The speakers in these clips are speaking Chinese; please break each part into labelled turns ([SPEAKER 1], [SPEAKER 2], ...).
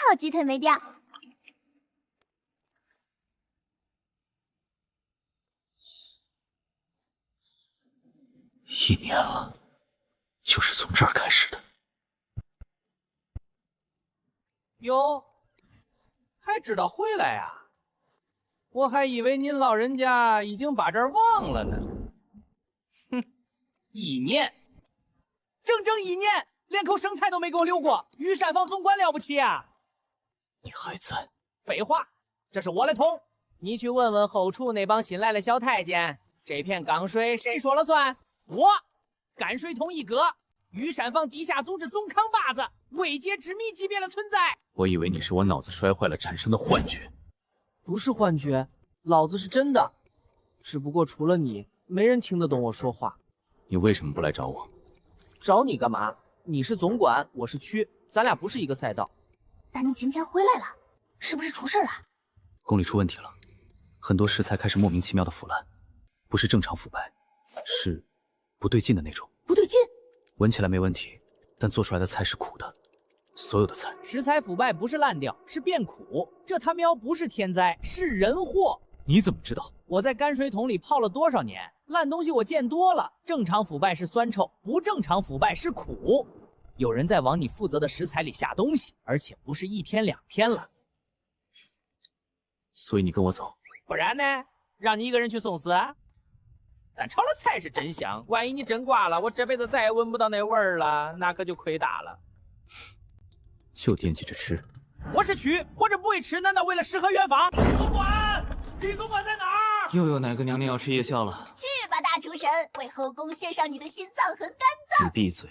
[SPEAKER 1] 好鸡腿没掉。
[SPEAKER 2] 1年了，就是从这儿开始的。
[SPEAKER 3] 哟，还知道回来呀？我还以为您老人家已经把这儿忘了呢。哼，1年，整整1年，连口生菜都没给我留过。御膳房总管了不起啊！
[SPEAKER 2] 你还在？
[SPEAKER 3] 废话，这是我的桶。你去问问后厨那帮新来的小太监，这片钢水谁说了算？我，泔水桶一哥，御膳房地下组织总扛把子，未解之谜级别的存在。
[SPEAKER 2] 我以为你是我脑子摔坏了产生的幻觉。
[SPEAKER 4] 不是幻觉，老子是真的。只不过除了你，没人听得懂我说话。
[SPEAKER 2] 你为什么不来找我？
[SPEAKER 4] 找你干嘛？你是总管，我是区，咱俩不是一个赛道。
[SPEAKER 1] 但你今天回来了，是不是出事了？
[SPEAKER 2] 宫里出问题了，很多食材开始莫名其妙的腐烂，不是正常腐败，是不对劲的那种。
[SPEAKER 1] 不对劲？
[SPEAKER 2] 闻起来没问题，但做出来的菜是苦的，所有的菜。
[SPEAKER 3] 食材腐败不是烂掉，是变苦。这他喵不是天灾，是人祸。
[SPEAKER 2] 你怎么知道？
[SPEAKER 3] 我在泔水桶里泡了多少年，烂东西我见多了。正常腐败是酸臭，不正常腐败是苦。有人在往你负责的食材里下东西，而且不是1天2天了。
[SPEAKER 2] 所以你跟我走。
[SPEAKER 3] 不然呢？让你一个人去送死啊？但炒的菜是真香，万一你真挂了，我这辈子再也闻不到那味儿了，那可就亏大了。
[SPEAKER 2] 就惦记着吃。
[SPEAKER 3] 我是蛆，活着不会吃，难道为了诗和远方？总管，李总管在哪儿？
[SPEAKER 2] 又有哪个娘娘要吃夜宵了？
[SPEAKER 1] 去吧，大厨神，为后宫献上你的心脏和肝脏。
[SPEAKER 2] 你闭嘴。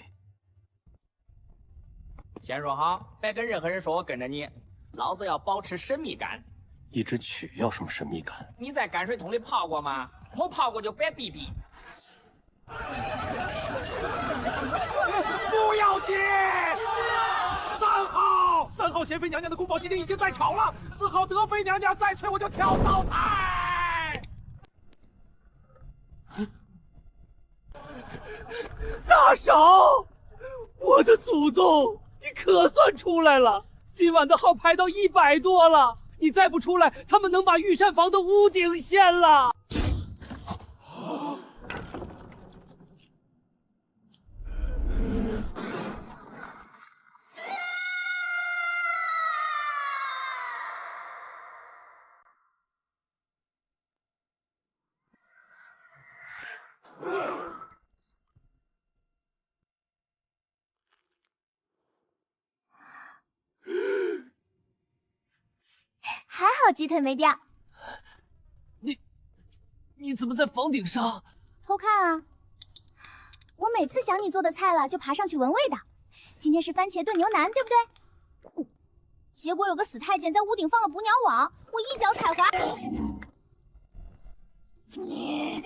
[SPEAKER 3] 先说好，别跟任何人说我跟着你，老子要保持神秘感。
[SPEAKER 5] 一只蛆要什么神秘感？
[SPEAKER 3] 你在泔水桶里泡过吗？没泡过就别逼逼。
[SPEAKER 6] 不要紧。3号贤妃娘娘的宫保鸡丁已经在炒了，4号德妃娘娘再催我就跳灶台。
[SPEAKER 4] 大嫂，我的祖宗，你可算出来了！今晚的号排到100多了，你再不出来，他们能把御膳房的屋顶掀了。
[SPEAKER 1] 还好鸡腿没掉。
[SPEAKER 4] 你怎么在房顶上？
[SPEAKER 1] 偷看啊！我每次想你做的菜了，就爬上去闻味道。今天是番茄炖牛腩，对不对？结果有个死太监在屋顶放了捕鸟网，我一脚踩滑。你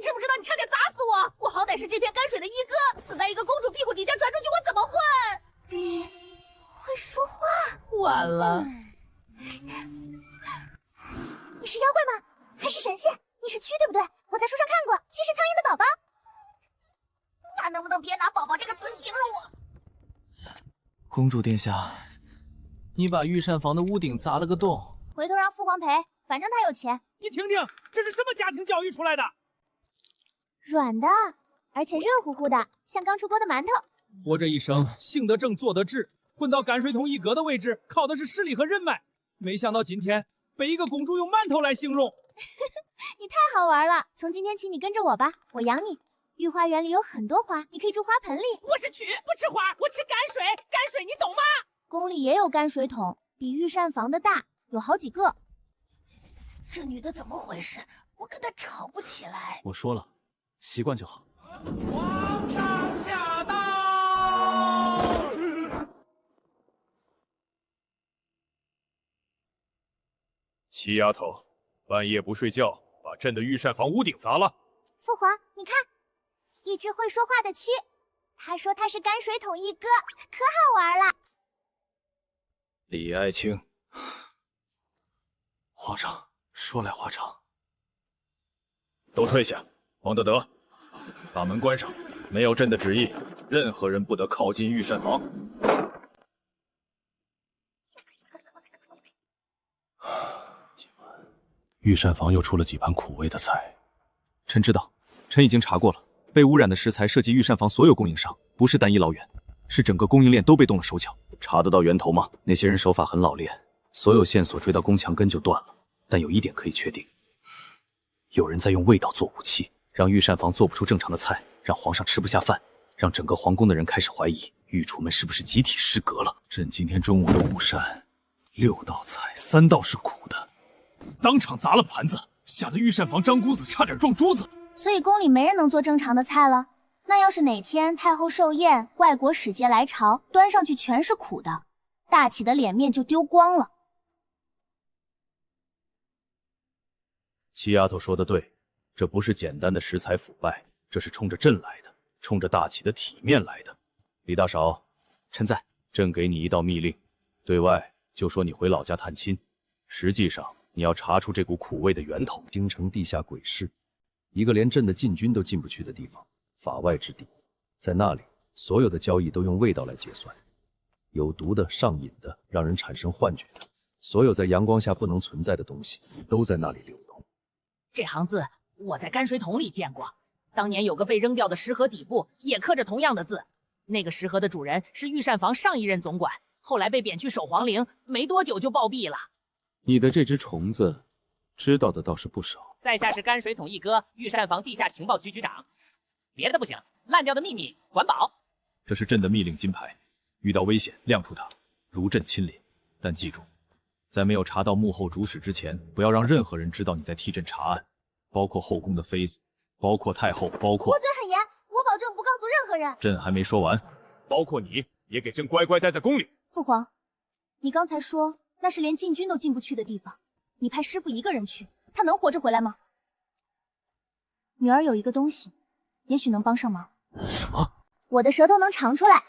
[SPEAKER 1] 知不知道你差点砸死我？我好歹是这片泔水的一哥，死在一个公主屁股底下传出去，我怎么混？你会说话？
[SPEAKER 4] 完了。
[SPEAKER 1] 你是妖怪吗？还是神仙？你是蛆对不对？我在书上看过，蛆是苍蝇的宝宝。那能不能别拿宝宝这个词形容我？
[SPEAKER 2] 公主殿下，
[SPEAKER 4] 你把御膳房的屋顶砸了个洞，
[SPEAKER 1] 回头让父皇赔，反正他有钱。
[SPEAKER 3] 你听听，这是什么家庭教育出来的？
[SPEAKER 1] 软的，而且热乎乎的，像刚出锅的馒头。
[SPEAKER 3] 我这一生行得正，坐得直，混到泔水桶一哥的位置，靠的是实力和人脉。没想到今天被一个公主用馒头来形容。
[SPEAKER 1] 你太好玩了！从今天起，你跟着我吧，我养你。御花园里有很多花，你可以住花盆里。
[SPEAKER 3] 我是蛆，不吃花，我吃泔水。泔水你懂吗？
[SPEAKER 1] 宫里也有泔水桶，比御膳房的大，有好几个。这女的怎么回事？我跟她吵不起来。
[SPEAKER 2] 我说了，习惯就好。
[SPEAKER 6] 皇上驾到！
[SPEAKER 7] 齐丫头，半夜不睡觉，把朕的御膳房屋顶砸了。
[SPEAKER 1] 父皇，你看，一只会说话的蛆，他说他是泔水桶一哥，可好玩了。
[SPEAKER 2] 李爱卿，皇上说来话长。
[SPEAKER 7] 都退下！王德德，把门关上。没有朕的旨意，任何人不得靠近御膳房。御膳房又出了几盘苦味的菜。
[SPEAKER 2] 臣知道，臣已经查过了，被污染的食材涉及御膳房所有供应商，不是单一捞源，是整个供应链都被动了手脚。查得到源头吗？那些人手法很老练，所有线索追到宫墙根就断了。但有一点可以确定，有人在用味道做武器，让御膳房做不出正常的菜，让皇上吃不下饭，让整个皇宫的人开始怀疑御厨们是不是集体失格了。朕今天中午的午膳，6道菜3道是苦的，当场砸了盘子，吓得御膳房张姑子差点撞桌子。
[SPEAKER 1] 所以宫里没人能做正常的菜了。那要是哪天太后寿宴，外国使节来朝，端上去全是苦的，大启的脸面就丢光了。
[SPEAKER 7] 七丫头说的对，这不是简单的食材腐败，这是冲着朕来的，冲着大启的体面来的。李大少，
[SPEAKER 2] 臣在。
[SPEAKER 7] 朕给你一道密令，对外就说你回老家探亲，实际上你要查出这股苦味的源头。
[SPEAKER 5] 京城地下鬼市，一个连朕的禁军都进不去的地方，法外之地。在那里，所有的交易都用味道来结算，有毒的、上瘾的、让人产生幻觉的，所有在阳光下不能存在的东西，都在那里流动。
[SPEAKER 8] 这行字我在泔水桶里见过，当年有个被扔掉的食盒底部也刻着同样的字。那个食盒的主人是御膳房上一任总管，后来被贬去守皇陵，没多久就暴毙了。
[SPEAKER 7] 你的这只虫子，知道的倒是不少。
[SPEAKER 3] 在下是泔水桶一哥，御膳房地下情报局局长。别的不行，烂掉的秘密管保。
[SPEAKER 7] 这是朕的密令金牌，遇到危险亮出它，如朕亲临。但记住，在没有查到幕后主使之前，不要让任何人知道你在替朕查案，包括后宫的妃子，包括太后，包括……
[SPEAKER 1] 我嘴很严，我保证不告诉任何人。
[SPEAKER 7] 朕还没说完，包括你也给朕乖乖待在宫里。
[SPEAKER 1] 父皇，你刚才说那是连禁军都进不去的地方，你派师傅一个人去，他能活着回来吗？女儿有一个东西，也许能帮上忙。
[SPEAKER 7] 什么？
[SPEAKER 1] 我的舌头能尝出来，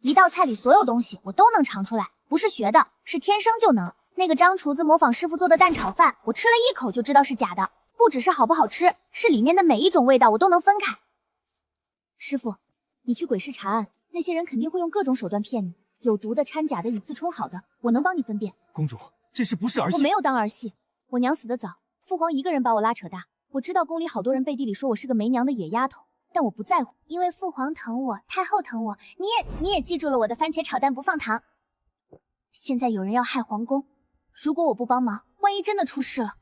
[SPEAKER 1] 一道菜里所有东西我都能尝出来，不是学的，是天生就能。那个张厨子模仿师傅做的蛋炒饭，我吃了一口就知道是假的，不只是好不好吃，是里面的每一种味道我都能分开。师傅，你去鬼市查案，那些人肯定会用各种手段骗你，有毒的、掺假的、以次充好的，我能帮你分辨。
[SPEAKER 4] 公主，这事不是儿戏。
[SPEAKER 1] 我没有当儿戏，我娘死得早，父皇一个人把我拉扯大。我知道宫里好多人背地里说我是个没娘的野丫头，但我不在乎，因为父皇疼我，太后疼我，你也记住了我的番茄炒蛋不放糖。现在有人要害皇宫，如果我不帮忙，万一真的出事了，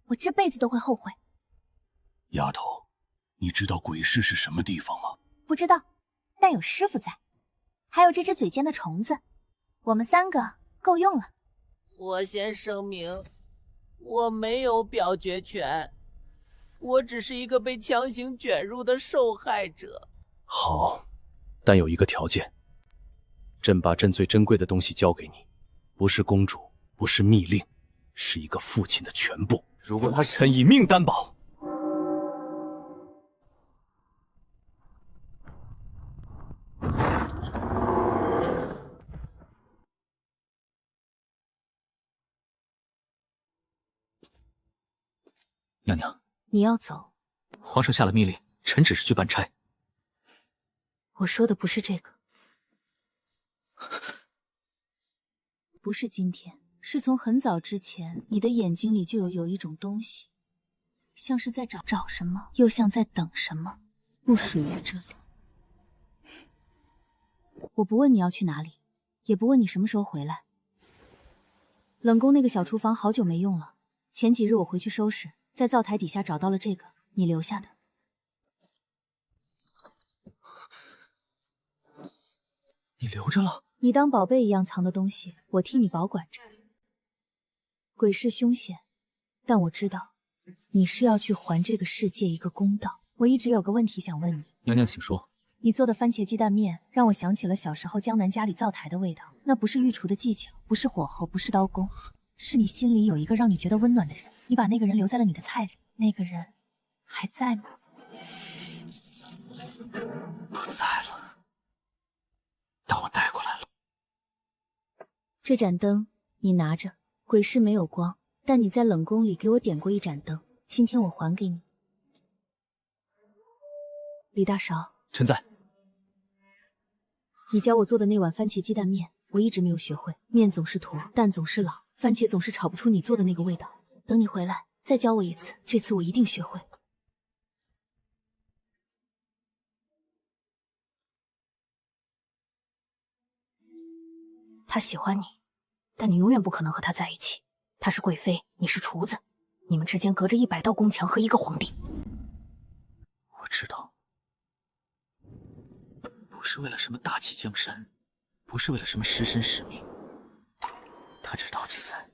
[SPEAKER 1] 我这辈子都会后悔。
[SPEAKER 6] 丫头，你知道鬼市是什么地方吗？
[SPEAKER 1] 不知道，但有师傅在，还有这只嘴尖的虫子，我们3个够用了。
[SPEAKER 8] 我先声明，我没有表决权，我只是一个被强行卷入的受害者。
[SPEAKER 2] 好，但有一个条件，朕把朕最珍贵的东西交给你，不是公主，不是密令，是一个父亲的全部。如果他臣以命担保。娘娘，
[SPEAKER 1] 你要走？
[SPEAKER 2] 皇上下了密令，臣只是去办差。
[SPEAKER 1] 我说的不是这个，不是今天，是从很早之前，你的眼睛里就有一种东西，像是在找什么，又像在等什么，不属于这里。我不问你要去哪里，也不问你什么时候回来。冷宫那个小厨房好久没用了，前几日我回去收拾，在灶台底下找到了这个，你留下的。
[SPEAKER 2] 你留着了？
[SPEAKER 1] 你当宝贝一样藏的东西，我替你保管着。鬼市凶险，但我知道你是要去还这个世界一个公道。我一直有个问题想问你。
[SPEAKER 2] 娘娘请说。
[SPEAKER 1] 你做的番茄鸡蛋面让我想起了小时候江南家里灶台的味道，那不是御厨的技巧，不是火候，不是刀工，是你心里有一个让你觉得温暖的人，你把那个人留在了你的菜里，那个人还在吗？
[SPEAKER 2] 不在了，但我带过来了。
[SPEAKER 1] 这盏灯你拿着，鬼市没有光，但你在冷宫里给我点过一盏灯，今天我还给你。李大勺，
[SPEAKER 2] 臣在。
[SPEAKER 1] 你教我做的那碗番茄鸡蛋面，我一直没有学会。面总是坨，蛋总是老，番茄总是炒不出你做的那个味道。等你回来，再教我一次，这次我一定学会。他喜欢你，但你永远不可能和他在一起。她是贵妃，你是厨子，你们之间隔着100道宫墙和一个皇帝。
[SPEAKER 2] 我知道，不是为了什么大器江山，不是为了什么师身使命。他这道奇才，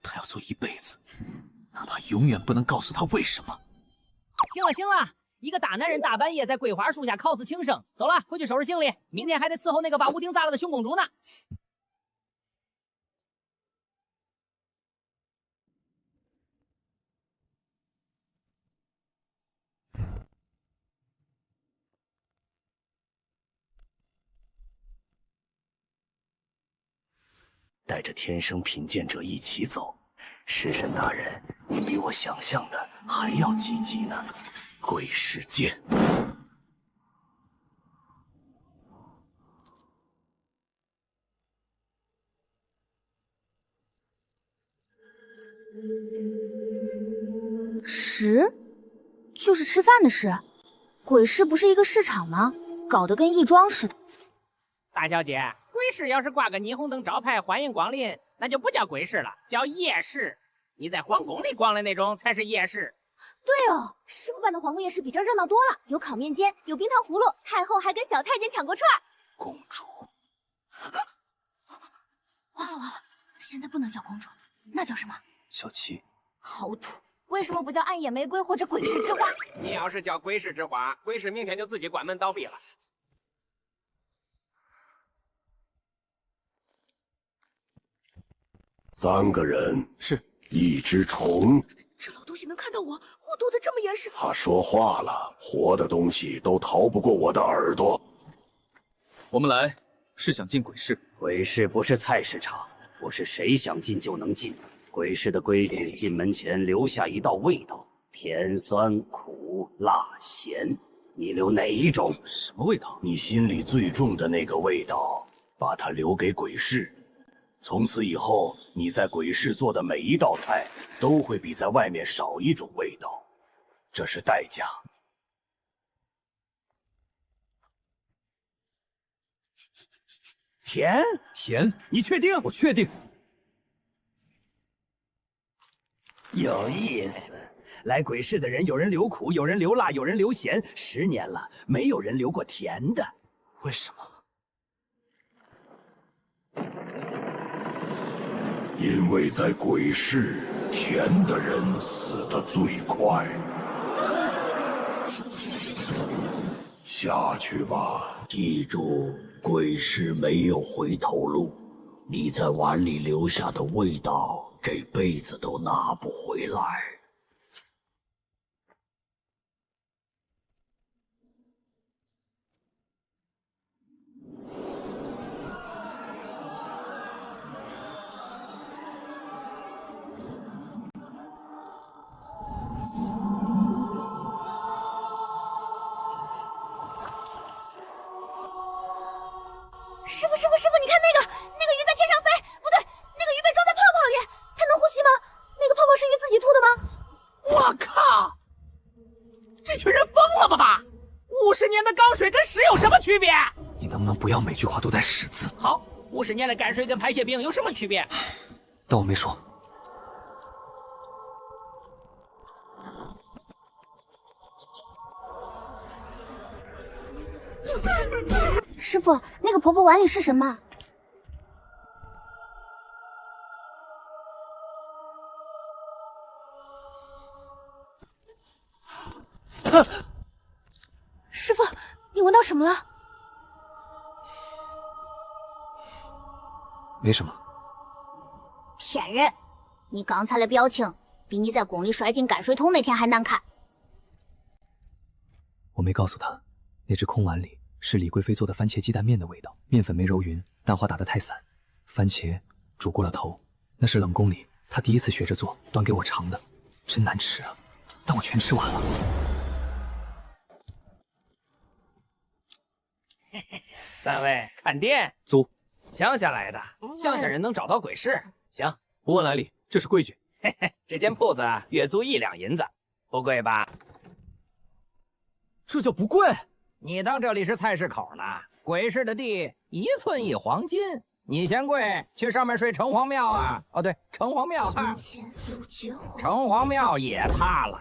[SPEAKER 2] 他要做一辈子，哪怕永远不能告诉他为什么。
[SPEAKER 8] 行了行了，一个大男人大半夜在桂花树下 cos 轻生，走了，回去收拾行李，明天还得伺候那个把屋顶砸了的熊公主呢。
[SPEAKER 9] 带着天生品鉴者一起走，食神大人，你比我想象的还要积极呢。鬼世剑，
[SPEAKER 1] 食，就是吃饭的食。鬼市不是一个市场吗？搞得跟亦庄似的。
[SPEAKER 8] 大小姐，鬼市要是挂个霓虹灯招牌欢迎光临，那就不叫鬼市了，叫夜市。你在皇宫里逛的那种才是夜市。
[SPEAKER 1] 对哦，师傅办的皇宫夜市比这热闹多了，有烤面筋，有冰糖葫芦，太后还跟小太监抢过串。
[SPEAKER 9] 公主，
[SPEAKER 1] 完了完了，现在不能叫公主，那叫什么？
[SPEAKER 2] 小七，
[SPEAKER 1] 好土！为什么不叫暗夜玫瑰或者鬼市之花？
[SPEAKER 10] 你要是叫鬼市之花，鬼市明天就自己关门倒闭了。
[SPEAKER 6] 3个人
[SPEAKER 2] 是
[SPEAKER 6] 一只虫。
[SPEAKER 11] 这老东西能看到我，我躲得这么严实。
[SPEAKER 6] 他说话了，活的东西都逃不过我的耳朵。
[SPEAKER 2] 我们来是想进鬼市。
[SPEAKER 9] 鬼市不是菜市场，不是谁想进就能进。鬼市的规矩，进门前留下一道味道，甜、酸、苦、辣、咸，你留哪一种？
[SPEAKER 2] 什么味道？
[SPEAKER 6] 你心里最重的那个味道，把它留给鬼市。从此以后，你在鬼市做的每一道菜，都会比在外面少一种味道，这是代价。
[SPEAKER 9] 甜，
[SPEAKER 2] 甜，你确定？我确定。
[SPEAKER 9] 有意思。来鬼市的人，有人留苦，有人留辣，有人留咸。10年了，没有人留过甜的。
[SPEAKER 2] 为什么？
[SPEAKER 6] 因为在鬼市，甜的人死得最快。下去吧，记住，鬼市没有回头路。你在碗里留下的味道，这辈子都拿不回来。
[SPEAKER 1] 师傅，你看那个鱼在天上飞，不对，那个鱼被装在泡泡里，它能呼吸吗？那个泡泡是鱼自己吐的吗？
[SPEAKER 8] 我靠！这群人疯了吧？50年的钢水跟屎有什么区别？
[SPEAKER 2] 你能不能不要每句话都带屎字？
[SPEAKER 8] 好，50年的泔水跟排泄病有什么区别？
[SPEAKER 2] 当我没说。
[SPEAKER 1] 师傅，那个婆婆碗里是什么？师傅，你闻到什么了？
[SPEAKER 2] 没什么。
[SPEAKER 1] 骗人！你刚才的表情比你在宫里摔进泔水桶那天还难看。
[SPEAKER 2] 我没告诉他，那只空碗里是李贵妃做的番茄鸡蛋面的味道，面粉没揉匀，蛋花打得太散，番茄煮过了头。那是冷宫里她第一次学着做，端给我尝的，真难吃啊！但我全吃完了。
[SPEAKER 3] 3位看店
[SPEAKER 2] 租，
[SPEAKER 3] 乡下来的，乡下人能找到鬼市。行，
[SPEAKER 2] 不问来历，这是规矩。
[SPEAKER 3] 嘿嘿，这间铺子月租1两银子，不贵吧？
[SPEAKER 2] 这叫不贵？
[SPEAKER 3] 你当这里是菜市口呢？鬼市的地1寸1黄金，你嫌贵，去上面睡城隍庙啊！哦，对，城隍庙塌，城隍庙也塌了。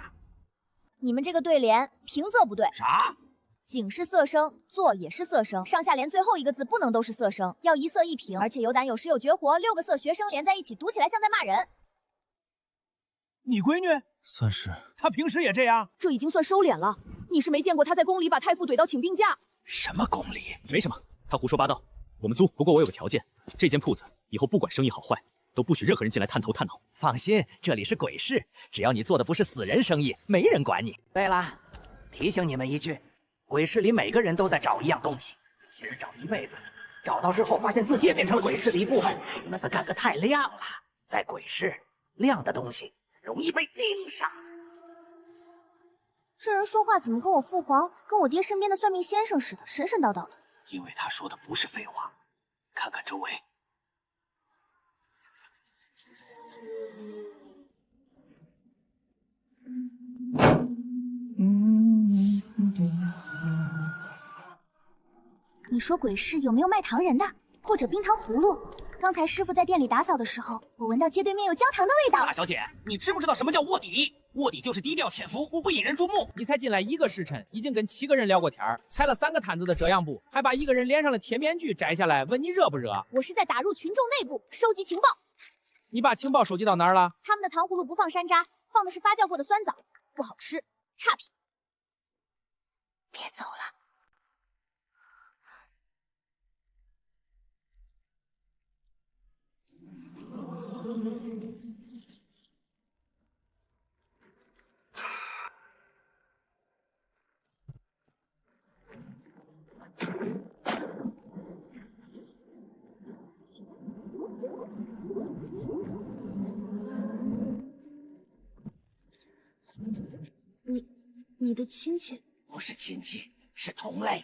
[SPEAKER 1] 你们这个对联平仄不对。
[SPEAKER 3] 啥？
[SPEAKER 1] 景是色声，作也是色声，上下联最后一个字不能都是色声，要一色一平，而且有胆有识有绝活，6个色学声连在一起，读起来像在骂人。
[SPEAKER 4] 你闺女
[SPEAKER 2] 算是。
[SPEAKER 4] 她平时也这样？
[SPEAKER 12] 这已经算收敛了。你是没见过她在宫里把太傅怼到请病假。
[SPEAKER 4] 什么宫里？
[SPEAKER 2] 没什么，她胡说八道。我们租，不过我有个条件，这间铺子以后不管生意好坏，都不许任何人进来探头探脑。
[SPEAKER 3] 放心，这里是鬼市，只要你做的不是死人生意，没人管你。对了，提醒你们一句，鬼市里每个人都在找一样东西，其实找一辈子，找到之后发现自己也变成了鬼市的一部分。你们是干个太亮了，在鬼市，亮的东西容易被盯上。
[SPEAKER 1] 这人说话怎么跟我父皇、跟我爹身边的算命先生似的，神神叨叨的。
[SPEAKER 6] 因为他说的不是废话。看看周围。
[SPEAKER 1] 你说鬼市有没有卖糖人的，或者冰糖葫芦？刚才师傅在店里打扫的时候，我闻到街对面有焦糖的味道。
[SPEAKER 3] 大小姐，你知不知道什么叫卧底？卧底就是低调潜伏，不引人注目。你才进来1个时辰，已经跟7个人聊过天儿，裁了3个摊子的遮阳布，还把1个人脸上的铁面具摘下来，问你热不热？
[SPEAKER 1] 我是在打入群众内部收集情报。
[SPEAKER 3] 你把情报收集到哪儿了？
[SPEAKER 1] 他们的糖葫芦不放山楂，放的是发酵过的酸枣，不好吃，差评。别走了。你的亲戚？
[SPEAKER 3] 不是亲戚，是同类。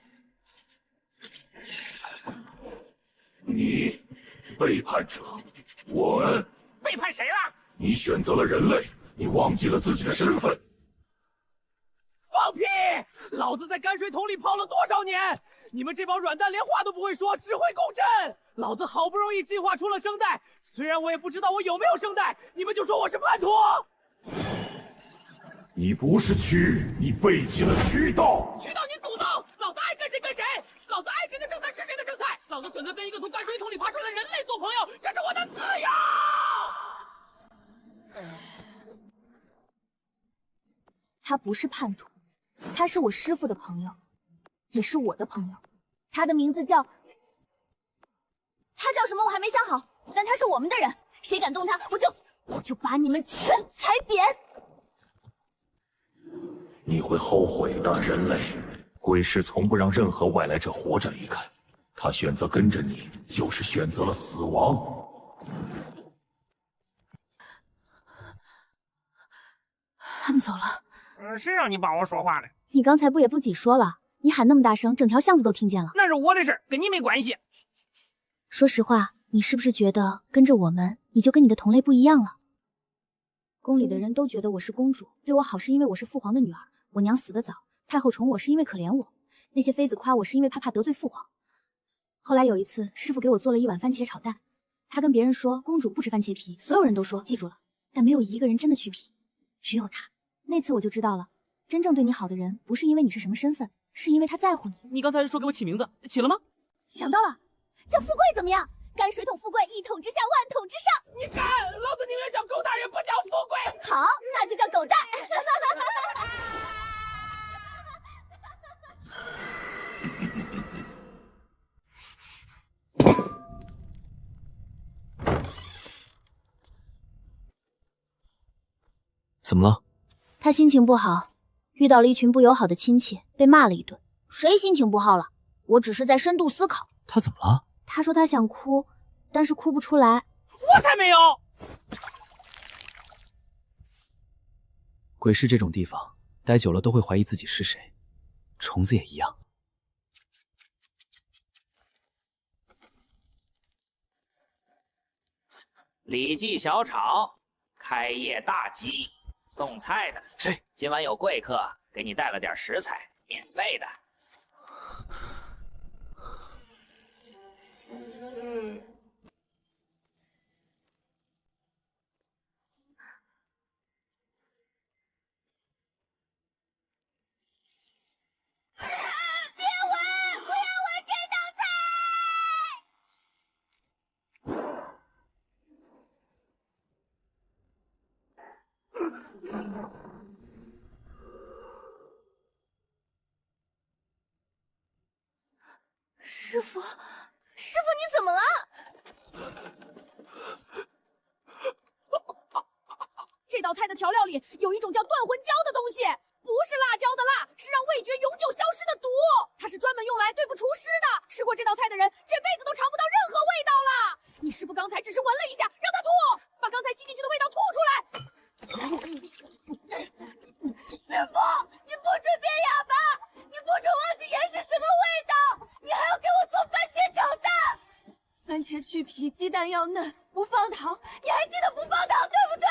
[SPEAKER 6] 你背叛者，我们
[SPEAKER 3] 背叛谁了？
[SPEAKER 6] 你选择了人类，你忘记了自己的身份。
[SPEAKER 4] 放屁！老子在泔水桶里泡了多少年？你们这帮软蛋连话都不会说，只会共振。老子好不容易进化出了声带，虽然我也不知道我有没有声带，你们就说我是叛徒。
[SPEAKER 6] 你不是蛆，你背弃了蛆道。
[SPEAKER 4] 蛆道你祖宗！老子爱跟谁跟谁，老子爱谁的剩菜吃谁的剩菜，老子选择跟一个从泔水桶里爬出来的人类做朋友，这是我的自由。
[SPEAKER 1] 他不是叛徒，他是我师父的朋友，也是我的朋友。他的名字叫……他叫什么我还没想好，但他是我们的人，谁敢动他，我就把你们全踩扁。
[SPEAKER 6] 你会后悔的，人类。鬼市从不让任何外来者活着离开，他选择跟着你，就是选择了死亡。
[SPEAKER 1] 他们走了。
[SPEAKER 3] 谁让你帮我说话的？
[SPEAKER 1] 你刚才不也不挤说了？你喊那么大声，整条巷子都听见了。
[SPEAKER 3] 那是我的事，跟你没关系。
[SPEAKER 1] 说实话，你是不是觉得跟着我们，你就跟你的同类不一样了？宫里的人都觉得我是公主，对我好是因为我是父皇的女儿。我娘死得早，太后宠我是因为可怜我。那些妃子夸我是因为怕得罪父皇。后来有一次，师傅给我做了一碗番茄炒蛋，他跟别人说公主不吃番茄皮，所有人都说记住了，但没有一个人真的去皮，只有他。那次我就知道了，真正对你好的人，不是因为你是什么身份，是因为他在乎你。
[SPEAKER 4] 你刚才说给我起名字，起了吗？
[SPEAKER 1] 想到了，叫富贵怎么样？泔水桶富贵，一统之下，万统之上。
[SPEAKER 4] 你看，老子宁愿叫狗大人，不叫富贵。
[SPEAKER 1] 好，那就叫狗蛋。
[SPEAKER 2] 怎么了？
[SPEAKER 1] 他心情不好，遇到了一群不友好的亲戚，被骂了一顿。谁心情不好了？我只是在深度思考。
[SPEAKER 2] 他怎么了？
[SPEAKER 1] 他说他想哭，但是哭不出来。
[SPEAKER 4] 我才没有！
[SPEAKER 2] 鬼市这种地方，待久了都会怀疑自己是谁，虫子也一样。
[SPEAKER 3] 李记小炒，
[SPEAKER 8] 开业大吉，送菜的
[SPEAKER 2] 谁？
[SPEAKER 8] 今晚有贵客，给你带了点食材，免费的。
[SPEAKER 1] 别闻，不要闻这道菜！师傅，师傅，你怎么了？
[SPEAKER 12] 这道菜的调料里有一种叫断魂胶的东西，不是辣椒的辣，是让味觉永久消失的毒。它是专门用来对付厨师的。吃过这道菜的人，这辈子都尝不到任何味道了。你师傅刚才只是闻了一下，让他吐，把刚才吸进去的味道吐出来。
[SPEAKER 1] 师傅，你不准变哑巴！你不准忘记盐是什么味道！你还要给我做番茄炒蛋！番茄去皮，鸡蛋要嫩，不放糖。你还记得不放糖，对不对？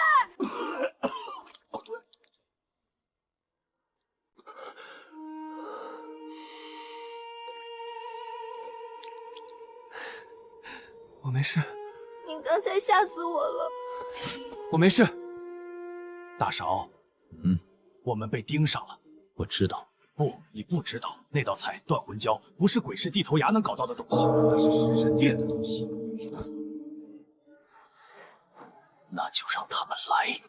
[SPEAKER 2] 我没事。
[SPEAKER 1] 你刚才吓死我了。
[SPEAKER 2] 我没事。
[SPEAKER 6] 大勺，我们被盯上了。
[SPEAKER 5] 我知道。
[SPEAKER 6] 不，你不知道，那道菜断魂胶不是鬼市地头牙能搞到的东西，那是食神殿的东西。
[SPEAKER 5] 那就让他们来。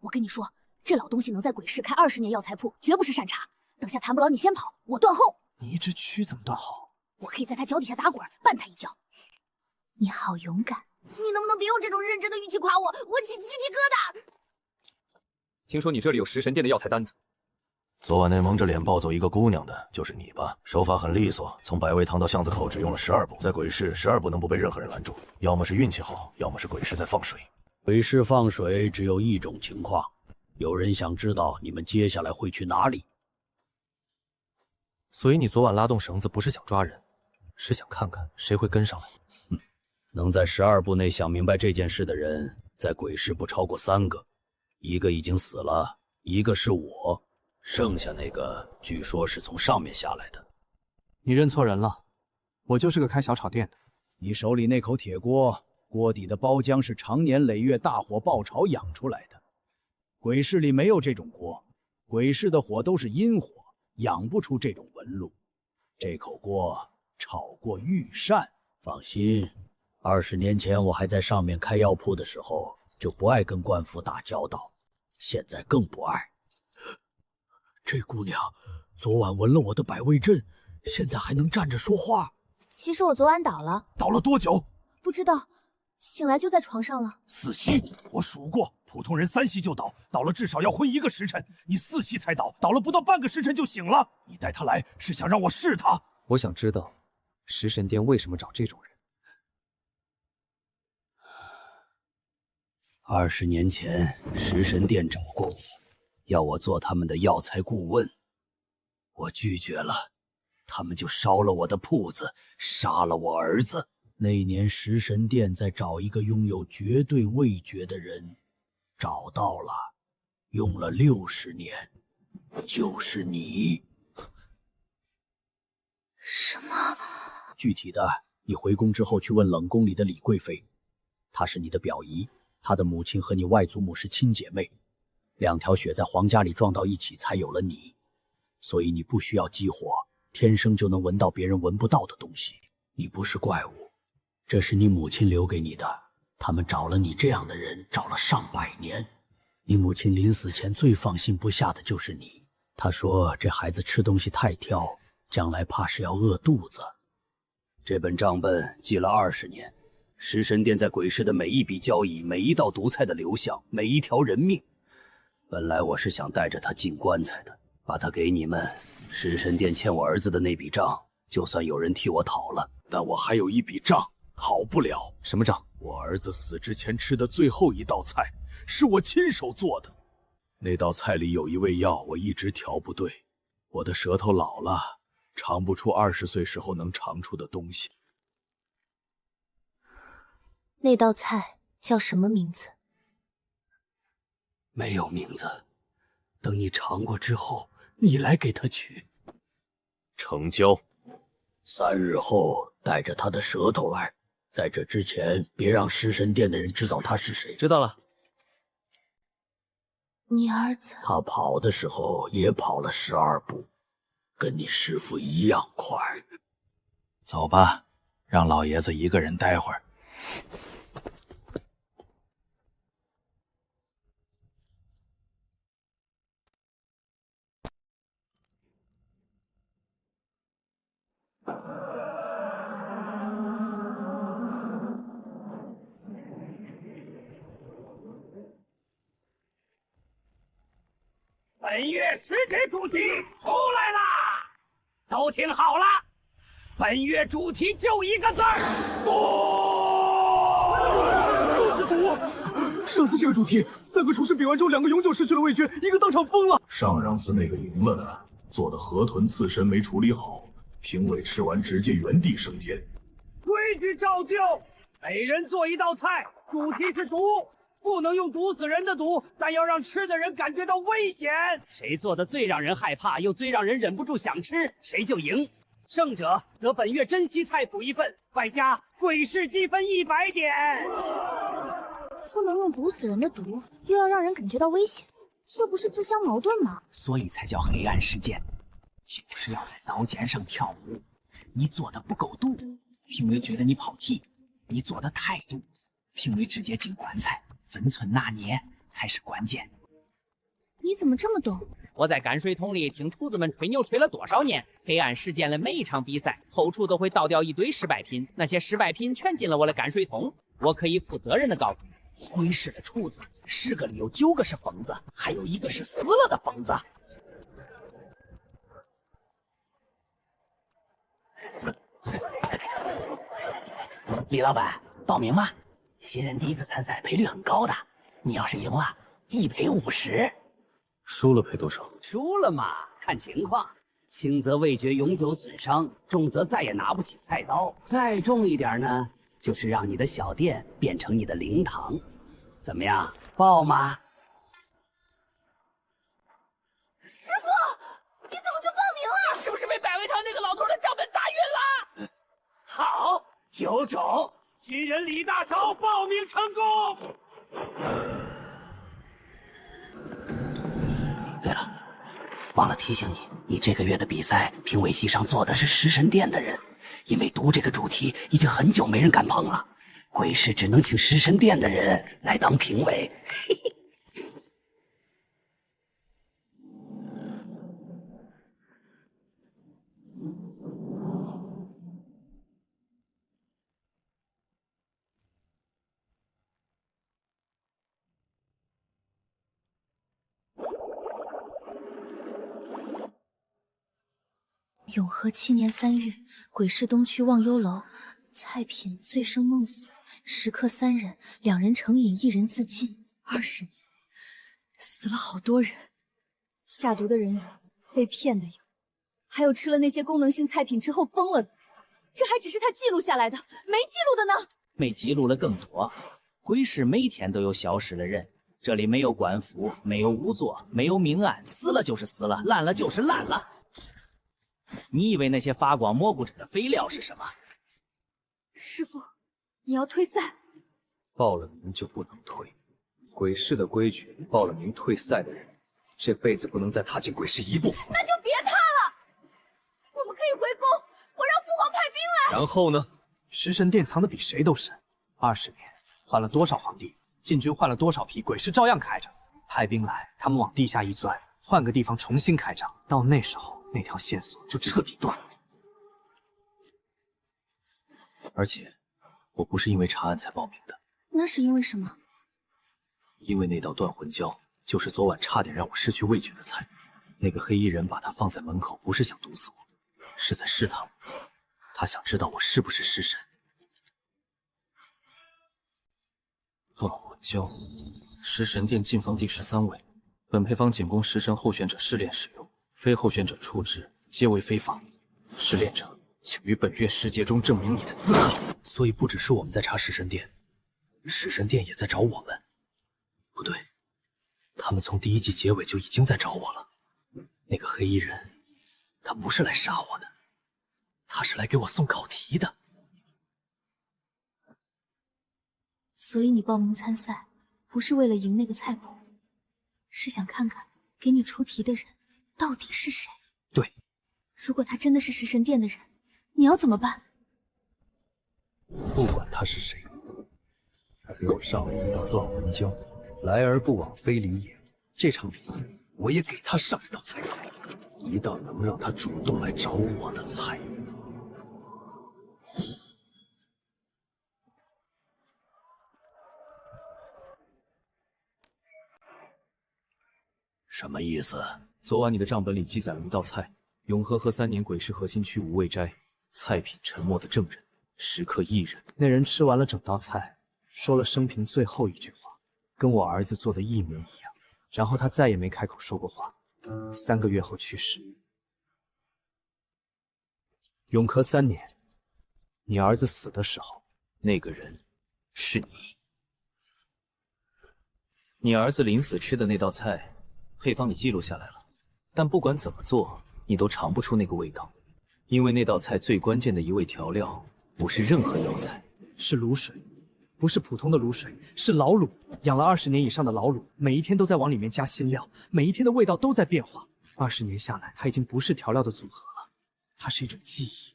[SPEAKER 12] 我跟你说，这老东西能在鬼市开20年药材铺，绝不是善茬。等下谭不老你先跑，我断后。
[SPEAKER 2] 你一只蛆怎么断后？
[SPEAKER 12] 我可以在他脚底下打滚，绊他一脚。
[SPEAKER 1] 你好勇敢！你能不能别用这种认真的语气夸我？我起鸡皮疙瘩。
[SPEAKER 2] 听说你这里有食神殿的药材单子。
[SPEAKER 6] 昨晚那蒙着脸抱走一个姑娘的，就是你吧？手法很利索，从百味堂到巷子口只用了12步，在鬼市12步能不被任何人拦住，要么是运气好，要么是鬼市在放水。
[SPEAKER 13] 鬼市放水只有一种情况，有人想知道你们接下来会去哪里。
[SPEAKER 2] 所以你昨晚拉动绳子不是想抓人，是想看看谁会跟上来。
[SPEAKER 13] 能在12步内想明白这件事的人，在鬼市不超过3个，一个已经死了，一个是我，剩下那个据说是从上面下来的。
[SPEAKER 2] 你认错人了，我就是个开小炒店的。
[SPEAKER 14] 你手里那口铁锅，锅底的包浆是常年累月大火爆炒养出来的。鬼市里没有这种锅，鬼市的火都是阴火，养不出这种纹路。这口锅炒过御膳。
[SPEAKER 13] 放心，20年前我还在上面开药铺的时候，就不爱跟官府打交道，现在更不爱。这姑娘昨晚闻了我的百味阵，现在还能站着说话。
[SPEAKER 1] 其实我昨晚倒了。
[SPEAKER 6] 倒了多久？
[SPEAKER 1] 不知道，醒来就在床上了。
[SPEAKER 6] 4息，我数过，普通人3息就倒，倒了至少要昏1个时辰。你4息才倒，倒了不到半个时辰就醒了。你带他来是想让我试他？
[SPEAKER 2] 我想知道，食神殿为什么找这种人
[SPEAKER 13] ？20年前，食神殿找过我，要我做他们的药材顾问，我拒绝了，他们就烧了我的铺子，杀了我儿子。那年食神殿在找一个拥有绝对味觉的人，找到了，用了60年，就是你。
[SPEAKER 1] 什么？
[SPEAKER 13] 具体的，你回宫之后去问冷宫里的李贵妃，她是你的表姨，她的母亲和你外祖母是亲姐妹，2条血在皇家里撞到一起，才有了你。所以你不需要激活，天生就能闻到别人闻不到的东西。你不是怪物，这是你母亲留给你的。他们找了你这样的人，找了上百年。你母亲临死前最放心不下的就是你。她说这孩子吃东西太挑，将来怕是要饿肚子。这本账本记了20年，
[SPEAKER 9] 食神殿在鬼市的每一笔交易、每一道毒菜的流向、每一条人命，本来我是想带着他进棺材的，把他给你们。食神殿欠我儿子的那笔账，就算有人替我讨了，但我还有一笔账讨不了。
[SPEAKER 2] 什么账？
[SPEAKER 6] 我儿子死之前吃的最后一道菜，是我亲手做的。那道菜里有一味药，我一直调不对，我的舌头老了，尝不出20岁时候能尝出的东西。
[SPEAKER 15] 那道菜叫什么名字？
[SPEAKER 9] 没有名字，等你尝过之后，你来给他取。
[SPEAKER 2] 成交。
[SPEAKER 13] 3日后带着他的舌头来，在这之前别让食神殿的人知道他是谁。
[SPEAKER 2] 知道了。
[SPEAKER 15] 你儿子，
[SPEAKER 13] 他跑的时候也跑了12步，跟你师父一样快。
[SPEAKER 14] 走吧，让老爷子一个人待会儿。
[SPEAKER 4] 本月实质主题出来啦！都听好了，本月主题就一个字儿：
[SPEAKER 7] 都是毒！上次这个主题，3个厨师比完之后，2个永久失去了味觉，1个当场疯了。
[SPEAKER 6] 上上次那个赢了的，做的河豚刺身没处理好，评委吃完直接原地升天。
[SPEAKER 4] 规矩照旧，每人做一道菜，主题是毒。不能用毒死人的毒，但要让吃的人感觉到危险。谁做的最让人害怕，又最让人忍不住想吃，谁就赢。胜者得本月珍稀菜谱1份，外加鬼市积分100点。
[SPEAKER 1] 不能用毒死人的毒，又要让人感觉到危险，这不是自相矛盾吗？
[SPEAKER 16] 所以才叫黑暗事件，就是要在刀尖上跳舞。你做的不够度，评委觉得你跑题；你做的太度，评委直接进棺材。分寸拿捏才是关键。
[SPEAKER 1] 你怎么这么懂？
[SPEAKER 8] 我在泔水桶里听厨子们吹牛吹了多少年，黑暗事件的每一场比赛，后厨都会倒掉一堆失败品，那些失败品全进了我的泔水桶。我可以负责任的告诉你，
[SPEAKER 16] 鬼市的厨子10个里有9个是疯子，还有1个是死了的疯子。李老板，报名吗？新人第一次参赛，赔率很高的。你要是赢了，1赔50。
[SPEAKER 5] 输了赔多少？
[SPEAKER 9] 输了嘛，看情况。轻则味觉永久损伤，重则再也拿不起菜刀。再重一点呢，就是让你的小店变成你的灵堂。怎么样，报吗？
[SPEAKER 12] 师傅，你怎么就报名了？
[SPEAKER 4] 你是不是被百味堂那个老头的账本砸晕了？好，有种！新人李大少报名成功。
[SPEAKER 16] 对了，忘了提醒你，你这个月的比赛评委席上坐的是食神殿的人，因为毒这个主题已经很久没人敢碰了，鬼市只能请食神殿的人来当评委。嘿嘿。
[SPEAKER 15] 永和7年3月，鬼市东区忘忧楼，菜品醉生梦死，食客3人，2人成瘾，1人自尽。20年，死了好多人，
[SPEAKER 12] 下毒的人有，被骗的有，还有吃了那些功能性菜品之后疯了的。这还只是他记录下来的，没记录的呢。
[SPEAKER 16] 没记录了更多。鬼市每天都有消失的人，这里没有官府，没有仵作，没有命案，死了就是死了，烂了就是烂了。你以为那些发光蘑菇着的肥料是什么？
[SPEAKER 12] 师傅，你要退赛？
[SPEAKER 5] 报了名就不能退。鬼市的规矩，报了名退赛的人，这辈子不能再踏进鬼市1步。
[SPEAKER 12] 那就别踏了。我们可以回宫，我让父皇派兵来。
[SPEAKER 5] 然后呢？
[SPEAKER 17] 食神殿藏的比谁都深，20年换了多少皇帝，禁军换了多少批，鬼市照样开着。派兵来，他们往地下一钻，换个地方重新开张。到那时候，那条线索就彻底断了。
[SPEAKER 5] 而且，
[SPEAKER 2] 我不是因为查案才报名的，
[SPEAKER 15] 那是因为什么？
[SPEAKER 2] 因为那道断魂胶就是昨晚差点让我失去味觉的菜。那个黑衣人把它放在门口，不是想毒死我，是在试探我。他想知道我是不是食神。断魂胶，食神殿禁方第13位，本配方仅供食神候选者试炼使用，非候选者出之，皆为非法。试炼者，请于本月世界中证明你的资格。所以不只是我们在查食神殿，食神殿也在找我们。不对，他们从第1季结尾就已经在找我了。那个黑衣人，他不是来杀我的，他是来给我送考题的。
[SPEAKER 15] 所以你报名参赛，不是为了赢那个菜谱，是想看看给你出题的人到底是谁。
[SPEAKER 2] 对，
[SPEAKER 15] 如果他真的是食神殿的人，你要怎么办？
[SPEAKER 5] 不管他是谁，他给我上了一道断魂胶，来而不往非礼也。这场比赛，我也给他上一道菜谱，一道能让他主动来找我的菜。
[SPEAKER 6] 什么意思？
[SPEAKER 2] 昨晚你的账本里记载了一道菜：永和3年鬼市核心区无味斋，菜品沉默的证人，食客1人。
[SPEAKER 17] 那人吃完了整道菜，说了生平最后一句话，跟我儿子做的一模一样，然后他再也没开口说过话。3个月后去世。永科3年，你儿子死的时候，
[SPEAKER 2] 那个人是你。你儿子临死吃的那道菜，配方里记录下来了，但不管怎么做，你都尝不出那个味道，因为那道菜最关键的一味调料不是任何药材，
[SPEAKER 17] 是卤水，不是普通的卤水，是老卤，养了20年以上的老卤，每一天都在往里面加新料，每一天的味道都在变化。20年下来，它已经不是调料的组合了，它是一种记忆。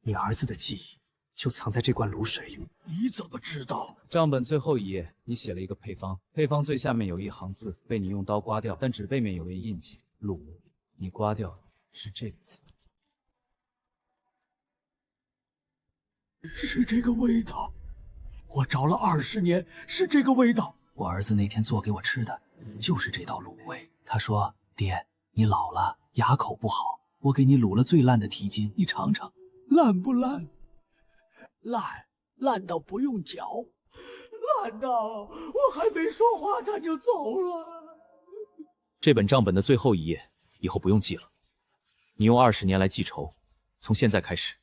[SPEAKER 17] 你儿子的记忆就藏在这罐卤水里。
[SPEAKER 6] 你怎么知道？
[SPEAKER 7] 账本最后一页，你写了一个配方，配方最下面有一行字被你用刀刮掉，但纸背面有一印记“卤”，你刮掉的是这个字。
[SPEAKER 6] 是这个味道，我找了20年，是这个味道。
[SPEAKER 13] 我儿子那天做给我吃的就是这道卤味。他说：“爹，你老了，牙口不好，我给你卤了最烂的蹄筋，你尝尝。”
[SPEAKER 6] 烂不烂？烂到不用嚼，烂到我还没说话他就走了。
[SPEAKER 2] 这本账本的最后一页，以后不用记了。你用20年来记仇，从现在开始，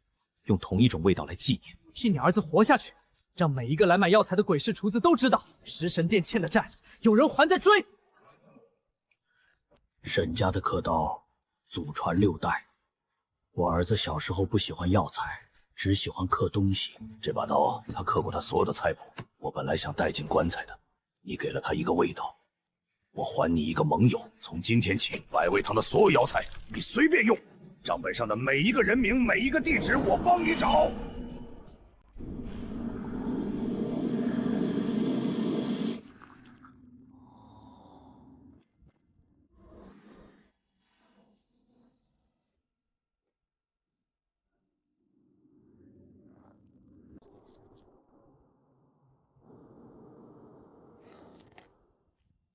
[SPEAKER 2] 用同一种味道来纪念。
[SPEAKER 17] 替你儿子活下去，让每一个来买药材的鬼市厨子都知道，食神殿欠的债，有人还在追。
[SPEAKER 13] 沈家的刻刀祖传6代，我儿子小时候不喜欢药材，只喜欢刻东西。
[SPEAKER 6] 这把刀他刻过他所有的菜谱，我本来想带进棺材的，你给了他一个味道，我还你一个盟友。从今天起，百味堂的所有药材你随便用，账本上的每一个人名、每一个地址我帮你找。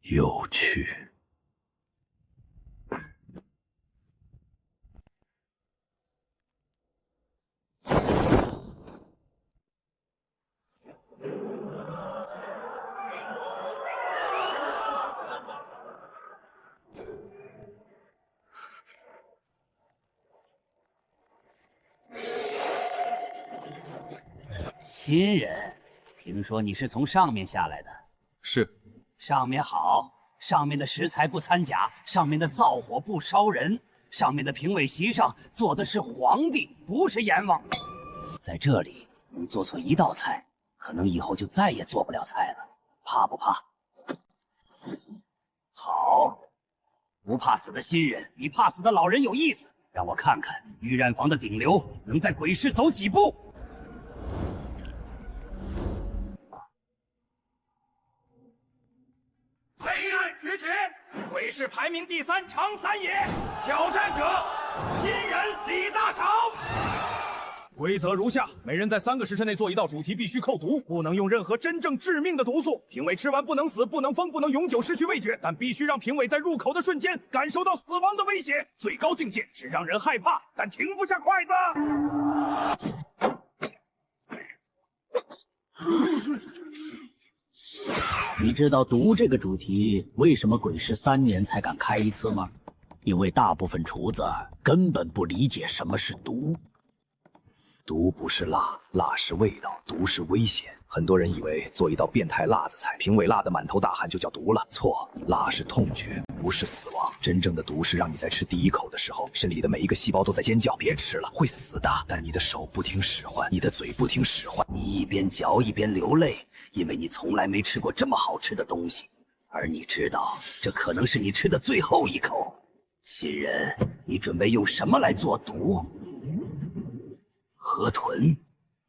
[SPEAKER 6] 有趣。
[SPEAKER 9] 新人，听说你是从上面下来的？
[SPEAKER 2] 是。
[SPEAKER 9] 上面好，上面的食材不掺假，上面的灶火不烧人，上面的评委席上坐的是皇帝，不是阎王。在这里，你做错一道菜，可能以后就再也做不了菜了，怕不怕？好，不怕死的新人比怕死的老人有意思。让我看看御膳房的顶流能在鬼市走几步。
[SPEAKER 6] 黑暗学诀，鬼市排名第3常三爷，挑战者新人李大少。
[SPEAKER 18] 规则如下：每人在3个时辰内做一道主题，必须扣毒，不能用任何真正致命的毒素。评委吃完不能死，不能疯，不能永久失去味觉，但必须让评委在入口的瞬间感受到死亡的威胁。最高境界是让人害怕，但停不下筷子。
[SPEAKER 13] 你知道毒这个主题为什么鬼市3年才敢开一次吗？因为大部分厨子根本不理解什么是毒。
[SPEAKER 5] 毒不是辣，辣是味道，毒是危险。很多人以为做一道变态辣子菜，评委辣得满头大汗就叫毒了。错，辣是痛觉，不是死亡。真正的毒是让你在吃第1口的时候，身体的每一个细胞都在尖叫，别吃了，会死的。但你的手不听使唤，你的嘴不听使唤，
[SPEAKER 9] 你一边嚼一边流泪，因为你从来没吃过这么好吃的东西，而你知道这可能是你吃的最后一口。新人，你准备用什么来做毒？河豚，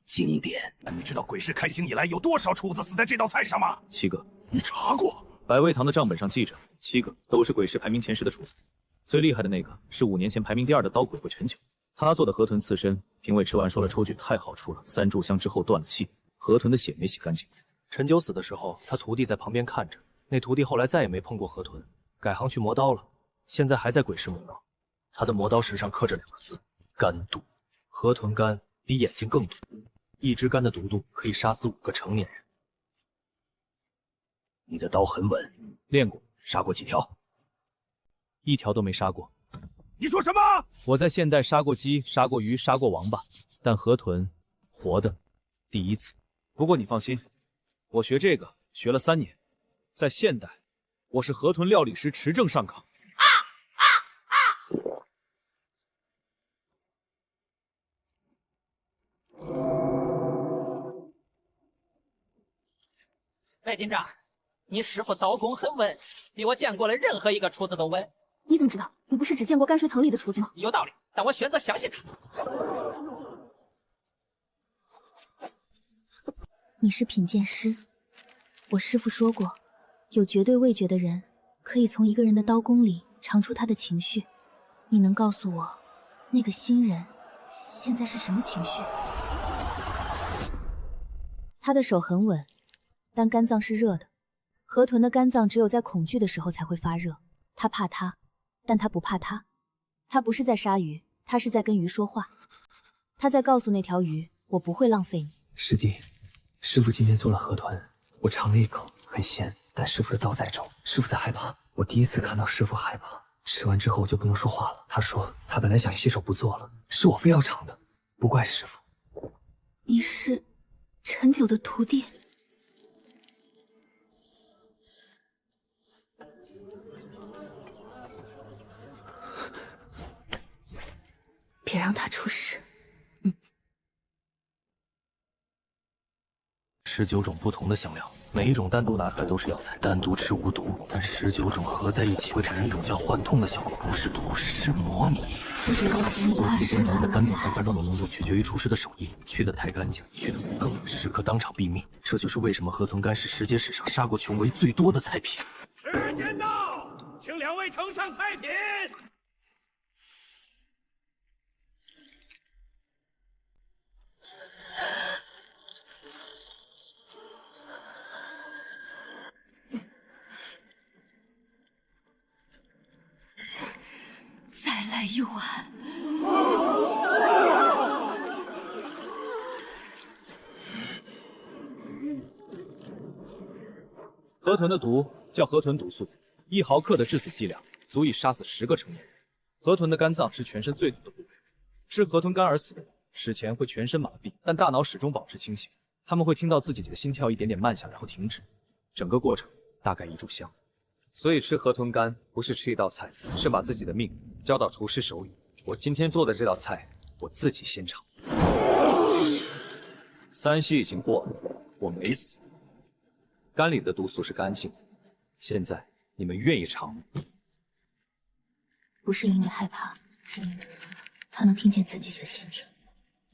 [SPEAKER 9] 经典。
[SPEAKER 18] 那你知道鬼市开兴以来有多少厨子死在这道菜上吗
[SPEAKER 2] ？7个。
[SPEAKER 18] 你查过？
[SPEAKER 2] 百味堂的账本上记着，7个都是鬼市排名前10的厨子。最厉害的那个是5年前排名第2的刀鬼会陈九，他做的河豚刺身，评委吃完说了抽剧太好出了，3炷香之后断了气，河豚的血没洗干净。
[SPEAKER 17] 陈九死的时候，他徒弟在旁边看着，那徒弟后来再也没碰过河豚，改行去磨刀了，现在还在鬼市磨刀。他的磨刀石上刻着2个字：肝毒。河豚肝比眼睛更毒，一支肝的毒度可以杀死5个成年人。
[SPEAKER 9] 你的刀很稳，
[SPEAKER 2] 练过，
[SPEAKER 9] 杀过几条
[SPEAKER 2] ？1条都没杀过。
[SPEAKER 18] 你说什么？
[SPEAKER 2] 我在现代杀过鸡，杀过鱼，杀过王八，但河豚活的第1次。不过你放心，我学这个学了3年，在现代，我是河豚料理师，持证上岗。
[SPEAKER 8] 白金吒，你师傅刀工很稳，比我见过的任何一个厨子都稳。
[SPEAKER 15] 你怎么知道？你不是只见过泔水藤里的厨子吗？
[SPEAKER 8] 有道理，但我选择相信他。
[SPEAKER 15] 你是品鉴师，我师父说过，有绝对味觉的人可以从一个人的刀工里尝出他的情绪。你能告诉我，那个新人现在是什么情绪？他的手很稳，但肝脏是热的。河豚的肝脏只有在恐惧的时候才会发热。他怕他，但他不怕他。他不是在杀鱼，他是在跟鱼说话。他在告诉那条鱼，我不会浪费你。
[SPEAKER 17] 师弟，师傅今天做了河豚，我尝了一口，很咸，但师傅的刀在皱，师傅在害怕。我第1次看到师傅害怕，吃完之后我就不能说话了。他说他本来想洗手不做了，是我非要尝的，不怪师傅。
[SPEAKER 15] 你是陈九的徒弟？别让他出事。
[SPEAKER 17] 19种不同的香料，每一种单独拿出来都是药材，单独吃无毒，但19种合在一起会产生一种叫幻痛的效果，不是毒，是模拟。现在的单种和干中的浓度取决于厨师的手艺，去得太干净，去得不够，时刻当场毙命。这就是为什么河豚肝是世界史上杀过穷为最多的菜品。
[SPEAKER 18] 时间到，请2位呈上菜品。
[SPEAKER 15] 再来一碗。
[SPEAKER 2] 河豚的毒叫河豚毒素，1毫克的致死剂量足以杀死10个成年人。河豚的肝脏是全身最毒的部位，吃河豚肝而死的人死前会全身麻痹，但大脑始终保持清醒。他们会听到自己的心跳一点点慢下，然后停止，整个过程大概1炷香。所以吃河豚肝不是吃一道菜，是把自己的命交到厨师手里。我今天做的这道菜，我自己先尝。3息已经过了，我没死，肝里的毒素是干净。现在你们愿意尝吗？
[SPEAKER 15] 不是因为害怕，是因为他能听见自己的心跳，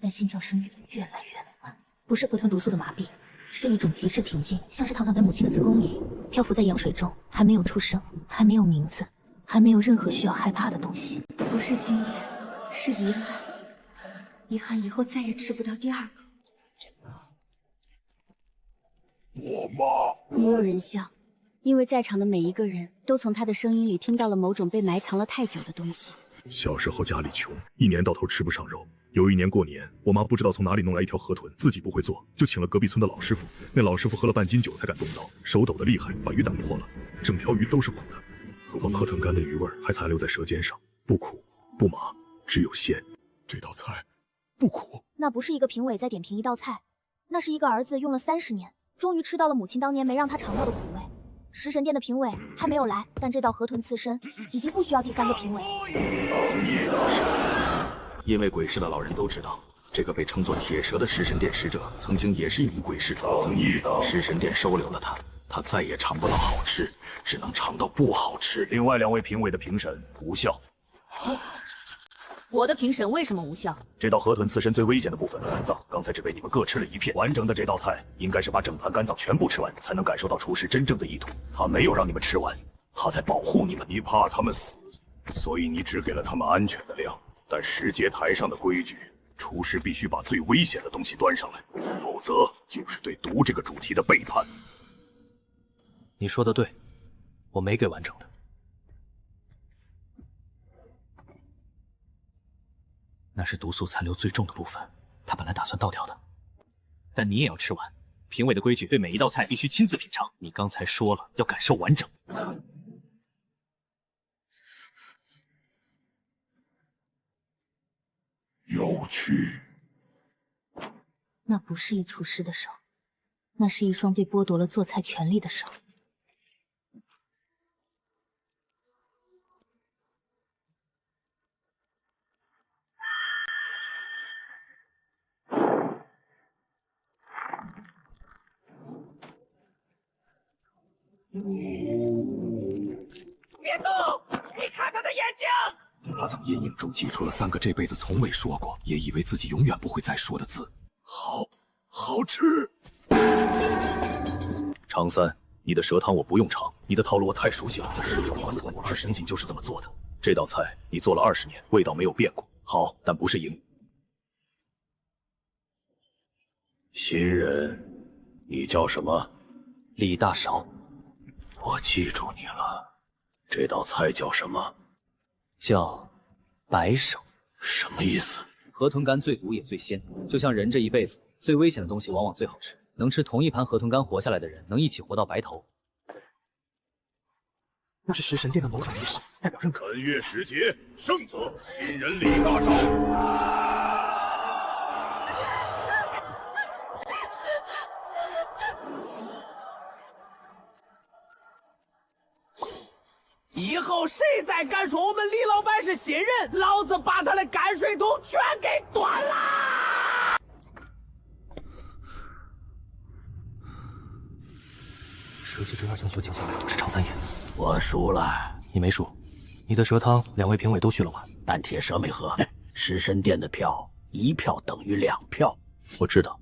[SPEAKER 15] 但心跳声越来越慢。不是河豚毒素的麻痹，是一种极致平静，像是躺在母亲的子宫里，漂浮在羊水中，还没有出生，还没有名字，还没有任何需要害怕的东西。不是经验，是遗憾。遗憾以后再也吃不到第二个。
[SPEAKER 6] 我妈
[SPEAKER 15] 没有人笑，因为在场的每一个人都从他的声音里听到了某种被埋藏了太久的东西。
[SPEAKER 18] 小时候家里穷，一年到头吃不上肉。有一年过年，我妈不知道从哪里弄来一条河豚，自己不会做，就请了隔壁村的老师傅。那老师傅喝了半斤酒才敢动刀，手抖得厉害，把鱼胆破了，整条鱼都是苦的，光河豚干的鱼味还残留在舌尖上，不苦不麻，只有鲜。这道菜不苦。
[SPEAKER 1] 那不是一个评委在点评一道菜，那是一个儿子用了30年，终于吃到了母亲当年没让他尝到的苦味。食神殿的评委还没有来，但这道河豚刺身已经不需要第3个评委。
[SPEAKER 2] 因为鬼市的老人都知道，这个被称作铁蛇的食神殿使者，曾经也是一名鬼市主子。食神殿收留了他，他再也尝不到好吃，只能尝到不好吃。
[SPEAKER 18] 另外2位评委的评审无效。
[SPEAKER 8] 我的评审为什么无效？
[SPEAKER 18] 这道河豚刺身最危险的部分肝脏，刚才只被你们各吃了1片。完整的这道菜应该是把整盘肝脏全部吃完，才能感受到厨师真正的意图。他没有让你们吃完，他在保护你们。你怕他们死，所以你只给了他们安全的量。但石阶台上的规矩，厨师必须把最危险的东西端上来，否则就是对毒这个主题的背叛。
[SPEAKER 5] 你说的对，我没给完整的。那是毒素残留最重的部分，他本来打算倒掉的。但你也要吃完，评委的规矩对每一道菜必须亲自品尝。你刚才说了要感受完整。
[SPEAKER 6] 有趣。
[SPEAKER 15] 那不是一厨师的手，那是一双被剥夺了做菜权利的手。
[SPEAKER 4] 别动！你看他的眼睛。
[SPEAKER 5] 他从阴影中挤出了3个这辈子从未说过，也以为自己永远不会再说的字。
[SPEAKER 18] 好吃。
[SPEAKER 5] 常三，你的蛇汤我不用尝，你的套路我太熟悉了。十角还魂，这神井就是这么做的。这道菜你做了20年，味道没有变过。好，但不是赢。
[SPEAKER 6] 新人，你叫什么？
[SPEAKER 5] 李大勺。
[SPEAKER 6] 我记住你了。这道菜叫什么？
[SPEAKER 5] 叫白手。
[SPEAKER 6] 什么意思？
[SPEAKER 5] 河豚肝最毒也最鲜，就像人这一辈子最危险的东西往往最好吃。能吃同一盘河豚肝活下来的人，能一起活到白头。
[SPEAKER 17] 那是食神殿的某种仪式，代表认可。
[SPEAKER 18] 本月时节，胜者新人李大勺。
[SPEAKER 4] 以后谁再敢说我们李老板是新人，老子把他的泔水桶全给端了！
[SPEAKER 5] 蛇蝎之2将修静下来，是常三爷。
[SPEAKER 6] 我输了。
[SPEAKER 5] 你没输，你的蛇汤2位评委都续了完，
[SPEAKER 6] 但铁蛇没喝。食神殿的票，1票等于2票。
[SPEAKER 5] 我知道。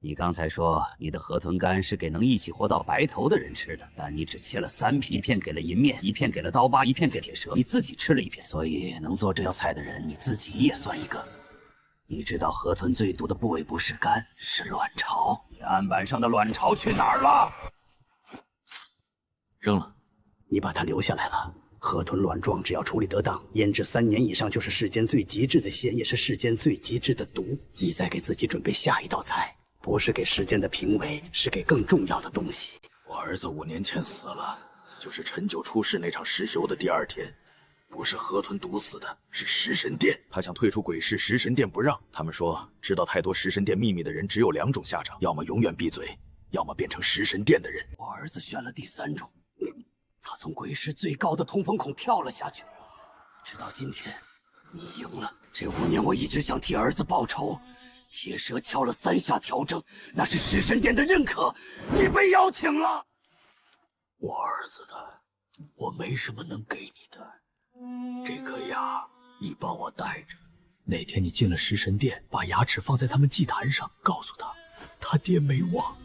[SPEAKER 9] 你刚才说你的河豚肝是给能一起活到白头的人吃的，但你只切了3片，1片给了银面，1片给了刀疤，1片给铁蛇，你自己吃了1片，所以能做这道菜的人你自己也算一个。你知道河豚最毒的部位不是肝，是卵巢。你案板上的卵巢去哪儿了？
[SPEAKER 5] 扔了。
[SPEAKER 13] 你把它留下来了。河豚卵状只要处理得当，腌制3年以上就是世间最极致的鲜，也是世间最极致的毒。你再给自己准备下一道菜。不是给时间的评委，是给更重要的东西。
[SPEAKER 6] 我儿子5年前死了，就是陈九出事那场实修的第2天。不是河豚毒死的，是食神殿。
[SPEAKER 2] 他想退出鬼市，食神殿不让。他们说，知道太多食神殿秘密的人只有2种下场：要么永远闭嘴，要么变成食神殿的人。
[SPEAKER 9] 我儿子选了第3种，他从鬼市最高的通风孔跳了下去。直到今天，你赢了。这5年我一直想替儿子报仇。铁蛇敲了3下调整，那是食神殿的认可，你被邀请了。
[SPEAKER 6] 我儿子的，我没什么能给你的。这颗牙，你帮我带着。
[SPEAKER 13] 哪天你进了食神殿，把牙齿放在他们祭坛上，告诉他，他爹没忘。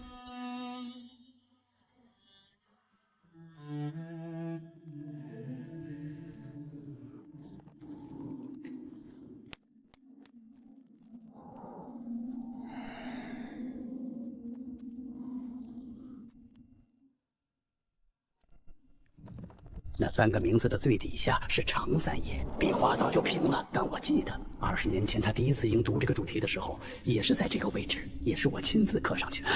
[SPEAKER 19] 那3个名字的最底下是常三爷，笔画早就平了，但我记得20年前他第一次应读这个主题的时候，也是在这个位置，也是我亲自刻上去的。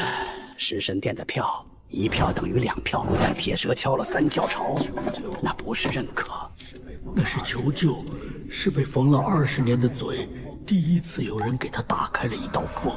[SPEAKER 19] 食神殿的票，1票等于2票，但铁蛇敲了3脚朝，那不是认可，
[SPEAKER 13] 那是求救，是被缝了20年的嘴，第一次有人给他打开了一道缝。